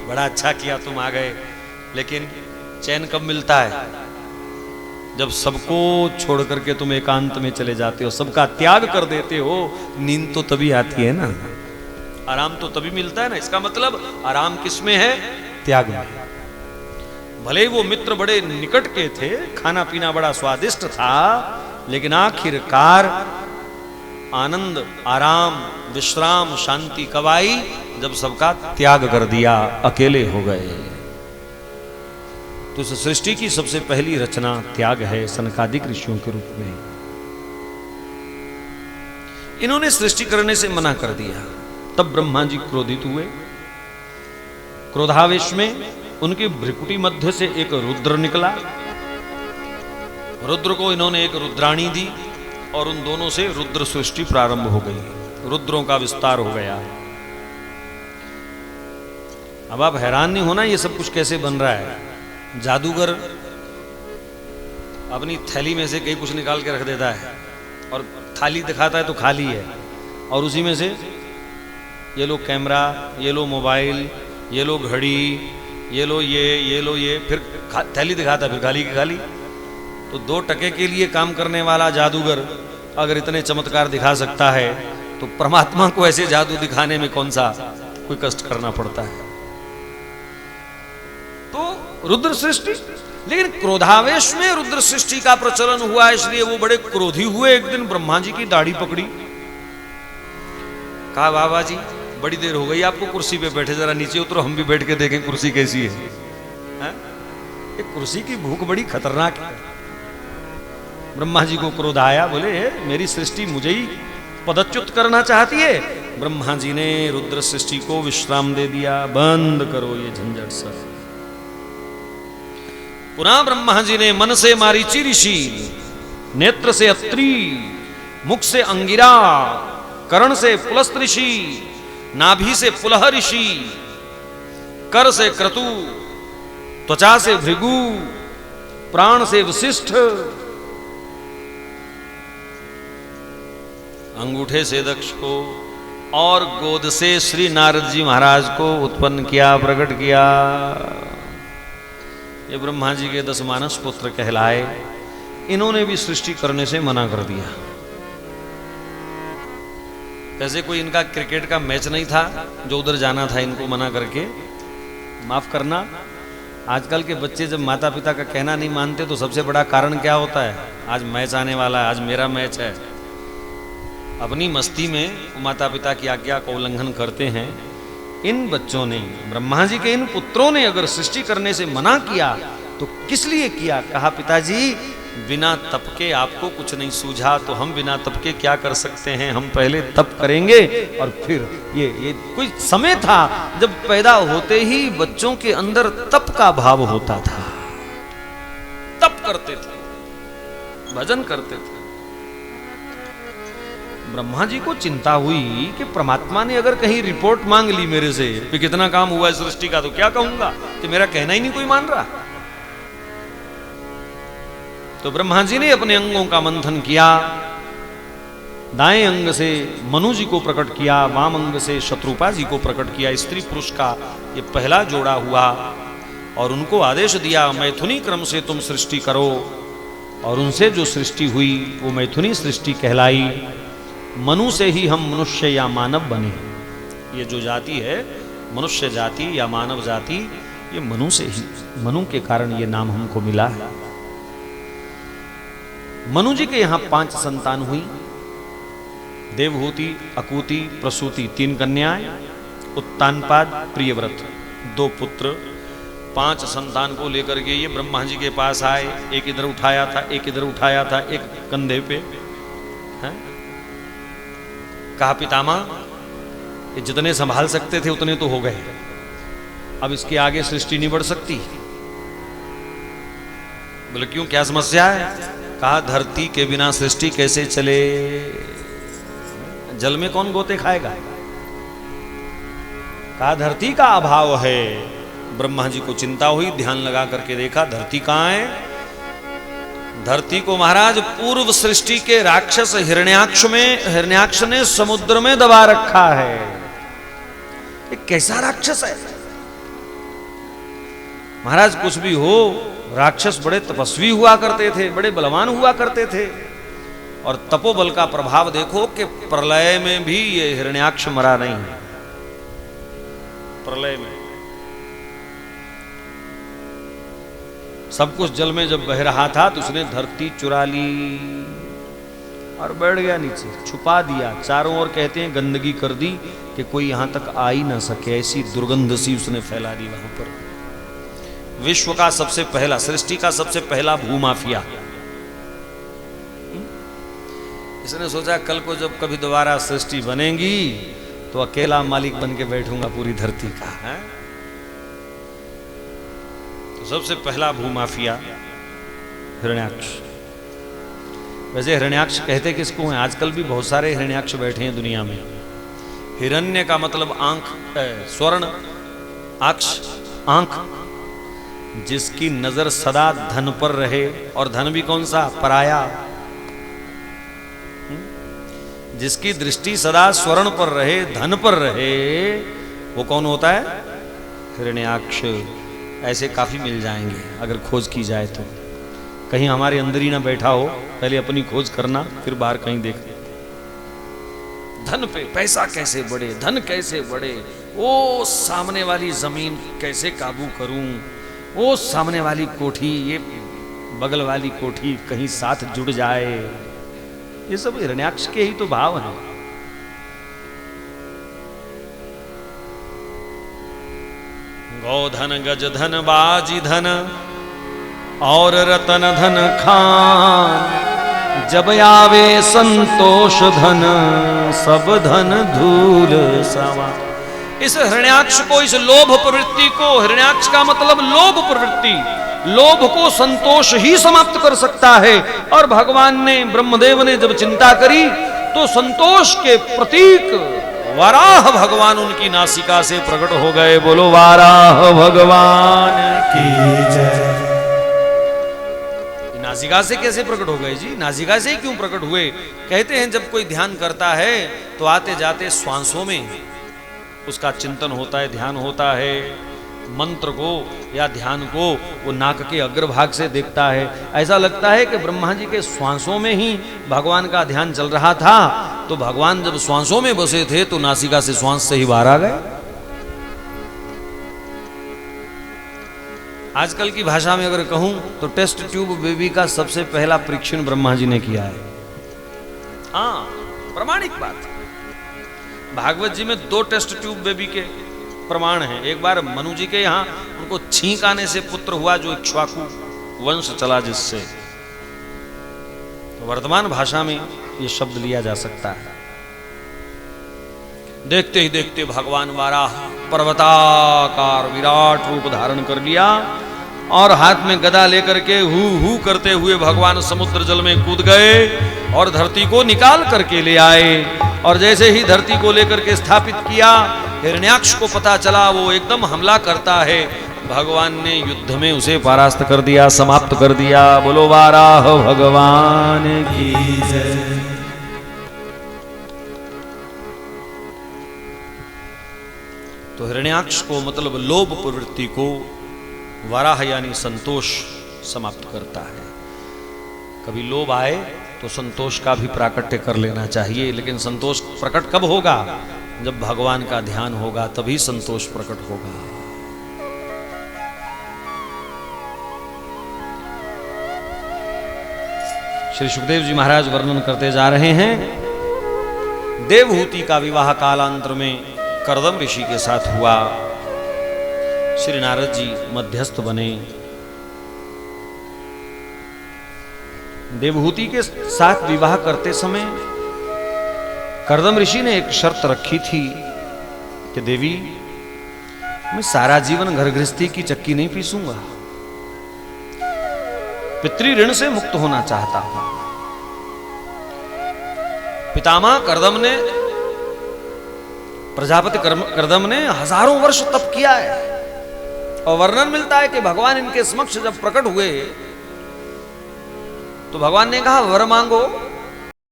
बड़ा अच्छा किया तुम आ गए, लेकिन चैन कब मिलता है? जब सबको छोड़ करके तुम एकांत में चले जाते हो, सबका त्याग कर देते हो, नींद तो तभी आती है ना, आराम तो तभी मिलता है ना। इसका मतलब आराम किसमें है? त्याग में। भले वो मित्र बड़े निकट के थे, खाना पीना बड़ा स्वादिष्ट था, लेकिन आखिरकार आनंद, आराम, विश्राम, शांति कब आई? जब सबका त्याग कर दिया, अकेले हो गए। तो इस सृष्टि की सबसे पहली रचना त्याग है, सनकादिक ऋषियों के रूप में। इन्होंने सृष्टि करने से मना कर दिया। तब ब्रह्मा जी क्रोधित हुए। क्रोधावेश में उनकी भ्रिकुटी मध्य से एक रुद्र निकला। रुद्र को इन्होंने एक रुद्राणी दी और उन दोनों से रुद्र सृष्टि प्रारंभ हो गई, रुद्रों का विस्तार हो गया। अब आप हैरान नहीं होना ये सब कुछ कैसे बन रहा है। जादूगर अपनी थैली में से कहीं कुछ निकाल के रख देता है और थाली दिखाता है तो खाली है, और उसी में से ये लो कैमरा, ये लो मोबाइल, ये लो घड़ी, ये लो ये लो ये, फिर थैली दिखाता है, फिर खाली की खाली। तो 2 टके के लिए काम करने वाला जादूगर अगर इतने चमत्कार दिखा सकता है, तो परमात्मा को ऐसे जादू दिखाने में कौन सा कोई कष्ट करना पड़ता है। तो रुद्र सृष्टि, लेकिन क्रोधावेश में रुद्र सृष्टि का प्रचलन हुआ, इसलिए वो बड़े क्रोधी हुए। एक दिन ब्रह्मा जी की दाढ़ी पकड़ी, कहा बाबा जी बड़ी देर हो गई आपको कुर्सी पे बैठे, जरा नीचे उतरो, हम भी बैठ के देखें कुर्सी कैसी है। एक कुर्सी की भूख बड़ी खतरनाक है। ब्रह्मा जी को क्रोध आया, बोले मेरी सृष्टि मुझे ही पदच्युत करना चाहती है। ब्रह्मा जी ने रुद्र सृष्टि को विश्राम दे दिया, बंद करो ये झंझट सर। पुनः ब्रह्मा जी ने मन से मारीची ऋषि, नेत्र से अत्रि, मुख से अंगिरा, कर्ण से पुलस्त ऋषि, नाभि से पुलह ऋषि, कर से क्रतु, त्वचा से भृगु, प्राण से वशिष्ठ, अंगूठे से दक्ष को और गोद से श्री नारद जी महाराज को उत्पन्न किया, प्रकट किया। ये ब्रह्मा जी के 10 मानस पुत्र कहलाए। इन्होंने भी सृष्टि करने से मना कर दिया। जैसे कोई इनका क्रिकेट का मैच नहीं था जो उधर जाना था, इनको मना करके। माफ करना, आजकल के बच्चे जब माता पिता का कहना नहीं मानते तो सबसे बड़ा कारण क्या होता है? आज मैच आने वाला है, आज मेरा मैच है। अपनी मस्ती में माता पिता की आज्ञा का उल्लंघन करते हैं। इन बच्चों ने, ब्रह्मा जी के इन पुत्रों ने अगर सृष्टि करने से मना किया तो किस लिए किया? कहा पिताजी बिना तप के आपको कुछ नहीं सूझा, तो हम बिना तप के क्या कर सकते हैं? हम पहले तप करेंगे और फिर ये कोई समय था जब पैदा होते ही बच्चों के अंदर तप का भाव होता था, तप करते थे, भजन करते थे। ब्रह्मा जी को चिंता हुई कि परमात्मा ने अगर कहीं रिपोर्ट मांग ली मेरे से कि कितना काम हुआ है सृष्टि का, तो क्या कहूंगा कि मेरा कहना ही नहीं कोई मान रहा। तो ब्रह्मा जी ने अपने अंगों का मंथन किया। दाएं अंग से मनु जी को प्रकट किया, वाम अंग से शत्रुपा जी को प्रकट किया। स्त्री पुरुष का ये पहला जोड़ा हुआ और उनको आदेश दिया मैथुनी क्रम से तुम सृष्टि करो। और उनसे जो सृष्टि हुई वो मैथुनी सृष्टि कहलाई। मनु से ही हम मनुष्य या मानव बने। ये जो जाति है मनुष्य जाति या मानव जाति, ये मनु से ही, मनु के कारण ये नाम हमको मिला है। मनु जी के यहां 5 संतान हुई, देवहूति, अकूति, प्रसूति 3 कन्याएं, उत्तानपाद, प्रियव्रत 2 पुत्र। 5 संतान को लेकर के ये ब्रह्मा जी के पास आए। एक इधर उठाया था, एक इधर उठाया था, एक कंधे पे है। कहा पितामह ये जितने संभाल सकते थे उतने तो हो गए, अब इसके आगे सृष्टि नहीं बढ़ सकती। बोले क्यों, क्या समस्या है? कहा धरती के बिना सृष्टि कैसे चले? जल में कौन गोते खाएगा? कहा धरती का अभाव है। ब्रह्मा जी को चिंता हुई, ध्यान लगा करके देखा धरती कहां है। धरती को महाराज पूर्व सृष्टि के राक्षस हिरण्याक्ष ने समुद्र में दबा रखा है। ये कैसा राक्षस है? महाराज कुछ भी हो, राक्षस बड़े तपस्वी हुआ करते थे, बड़े बलवान हुआ करते थे, और तपोबल का प्रभाव देखो कि प्रलय में भी ये हिरण्याक्ष मरा नहीं है। प्रलय में सब कुछ जल में जब बह रहा था तो उसने धरती चुरा ली और बैठ गया नीचे, छुपा दिया, चारों ओर कहते हैं गंदगी कर दी कि कोई यहां तक आ ही ना सके, ऐसी दुर्गंध सी उसने फैला दी वहां पर। विश्व का सबसे पहला, सृष्टि का सबसे पहला भूमाफिया। इसने सोचा कल को जब कभी दोबारा सृष्टि बनेगी तो अकेला मालिक बन के बैठूंगा पूरी धरती का है? तो सबसे पहला भूमाफिया हिरण्याक्ष। वैसे हिरण्याक्ष कहते किसको हैं? आजकल भी बहुत सारे हिरण्याक्ष बैठे हैं दुनिया में। हिरण्य का मतलब आंख, स्वर्ण, अक्ष आंख, जिसकी नजर सदा धन पर रहे, और धन भी कौन सा? पराया। जिसकी दृष्टि सदा स्वर्ण पर रहे, धन पर रहे, वो कौन होता है? हिरण्याक्ष। ऐसे काफी मिल जाएंगे अगर खोज की जाए तो। कहीं हमारे अंदर ही ना बैठा हो, पहले अपनी खोज करना, फिर बाहर कहीं देख। धन पे पैसा कैसे बढ़े, धन कैसे बढ़े, वो सामने वाली जमीन कैसे काबू करूं, वो सामने वाली कोठी, ये बगल वाली कोठी कहीं साथ जुड़ जाए, ये सब हिरण्याक्ष के ही तो भाव हैं। गौधन, गजधन, बाजी धन और रतन धन खान, जब आवे संतोष धन सब धन धूल समा। इस हिरण्याक्ष को, इस लोभ प्रवृत्ति को, हिरण्याक्ष का मतलब लोभ प्रवृत्ति, लोभ को संतोष ही समाप्त कर सकता है। और भगवान ने, ब्रह्मदेव ने जब चिंता करी तो संतोष के प्रतीक वराह भगवान उनकी नासिका से प्रकट हो गए। बोलो वाराह भगवान की जय। नासिका से कैसे प्रकट हो गए जी? नासिका से ही क्यों प्रकट हुए? कहते हैं जब कोई ध्यान करता है तो आते जाते श्वासों में उसका चिंतन होता है, ध्यान होता है। मंत्र को या ध्यान को वो नाक के अग्रभाग से देखता है। ऐसा लगता है कि ब्रह्मा जी के श्वासों में ही भगवान का ध्यान चल रहा था। तो भगवान जब श्वासों में बसे थे तो नासिका से श्वास से ही बाहर आ गए। आजकल की भाषा में अगर कहूं तो टेस्ट ट्यूब बेबी का सबसे पहला परीक्षण ब्रह्मा जी ने किया है। हाँ, प्रमाणिक बात। भागवत जी में 2 टेस्ट ट्यूब बेबी के प्रमाण हैं। एक बार मनु जी के यहाँ उनको छींक आने से पुत्र हुआ, जो इक्ष्वाकु वंश चला जिससे। तो वर्तमान भाषा में ये शब्द लिया जा सकता है। देखते ही देखते भगवान वाराह पर्वताकार विराट रूप धारण कर लिया और हाथ में गदा लेकर के हु हु करते हुए भगवान समुद्र जल में कूद गए और धरती को निकाल करके ले आए। और जैसे ही धरती को लेकर के स्थापित किया, हिरण्याक्ष को पता चला, वो एकदम हमला करता है। भगवान ने युद्ध में उसे परास्त कर दिया, समाप्त कर दिया। बोलो वाराह भगवान की जय। तो हिरण्याक्ष को मतलब लोभ प्रवृत्ति को वराह यानी संतोष समाप्त करता है। कभी लोभ आए तो संतोष का भी प्राकट्य कर लेना चाहिए, लेकिन संतोष प्रकट कब होगा? जब भगवान का ध्यान होगा, तभी संतोष प्रकट होगा। श्री सुखदेव जी महाराज वर्णन करते जा रहे हैं, देवहूति का विवाह कालांतर में कर्दम ऋषि के साथ हुआ। श्री नारद जी मध्यस्थ बने। देवहूति के साथ विवाह करते समय कर्दम ऋषि ने एक शर्त रखी थी कि देवी, मैं सारा जीवन घर गृहस्थी की चक्की नहीं पीसूंगा, पितृ ऋण से मुक्त होना चाहता हूं। पितामह कर्दम ने, प्रजापति कर्दम ने हजारों वर्ष तप किया है और वर्णन मिलता है कि भगवान इनके समक्ष जब प्रकट हुए तो भगवान ने कहा वर मांगो।